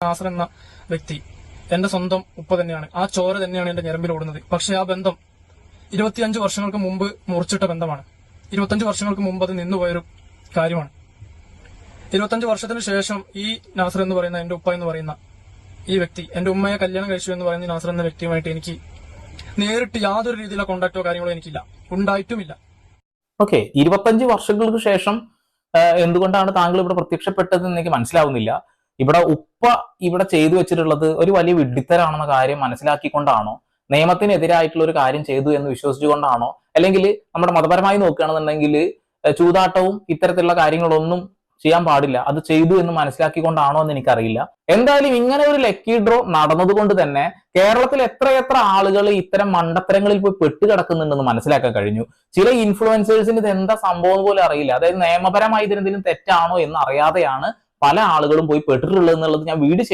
നാസർ എന്ന വ്യക്തി എന്റെ സ്വന്തം ഉപ്പ തന്നെയാണ്. ആ ചോര തന്നെയാണ് എന്റെ ഞരമ്പിൽ ഓടുന്നത്. പക്ഷെ ആ ബന്ധം 25 വർഷങ്ങൾക്ക് മുമ്പ് മുറിച്ചിട്ട ബന്ധമാണ്. 25 വർഷങ്ങൾക്ക് മുമ്പ് അത് നിന്നുപോയൊരു കാര്യമാണ്. 25 വർഷത്തിന് ശേഷം ഈ നാസർ എന്ന് പറയുന്ന എന്റെ ഉപ്പ എന്ന് പറയുന്ന ഈ വ്യക്തി എന്റെ ഉമ്മയെ കല്യാണം കഴിച്ചു എന്ന് പറയുന്ന നാസർ എന്ന വ്യക്തിയുമായിട്ട് എനിക്ക് നേരിട്ട് യാതൊരു രീതിയിലുള്ള കോണ്ടാക്റ്റോ കാര്യങ്ങളോ എനിക്കില്ല, ഉണ്ടായിട്ടുമില്ല. ഓക്കെ, 25 വർഷങ്ങൾക്ക് ശേഷം എന്തുകൊണ്ടാണ് താങ്കൾ ഇവിടെ പ്രത്യക്ഷപ്പെട്ടതെന്ന് എനിക്ക് മനസ്സിലാവുന്നില്ല. ഇവിടെ ഉപ്പ ഇവിടെ ചെയ്തു വെച്ചിട്ടുള്ളത് ഒരു വലിയ വിഡ്ഢിത്തരാണെന്ന കാര്യം മനസ്സിലാക്കിക്കൊണ്ടാണോ, നിയമത്തിനെതിരായിട്ടുള്ള ഒരു കാര്യം ചെയ്തു എന്ന് വിശ്വസിച്ചുകൊണ്ടാണോ, അല്ലെങ്കിൽ നമ്മുടെ മതപരമായി നോക്കുകയാണെന്നുണ്ടെങ്കിൽ ചൂതാട്ടവും ഇത്തരത്തിലുള്ള കാര്യങ്ങളൊന്നും ചെയ്യാൻ പാടില്ല, അത് ചെയ്തു എന്ന് മനസ്സിലാക്കിക്കൊണ്ടാണോ എന്ന് എനിക്കറിയില്ല. എന്തായാലും ഇങ്ങനെ ഒരു ലക്കി ഡ്രോ നടന്നതുകൊണ്ട് തന്നെ കേരളത്തിൽ എത്രയെത്ര ആളുകൾ ഇത്തരം മണ്ടത്തരങ്ങളിൽ പോയി പെട്ടുകിടക്കുന്നുണ്ടെന്ന് മനസ്സിലാക്കാൻ കഴിഞ്ഞു. ചില ഇൻഫ്ലുവൻസേഴ്സിന് ഇത് എന്താ സംഭവം പോലും അറിയില്ല. അതായത് നിയമപരമായി ഇതിനെന്തെങ്കിലും തെറ്റാണോ എന്ന് അറിയാതെയാണ് പല ആളുകളും പോയി പെട്ടിട്ടുള്ളത് എന്നുള്ളത് ഞാൻ വീഡിയോ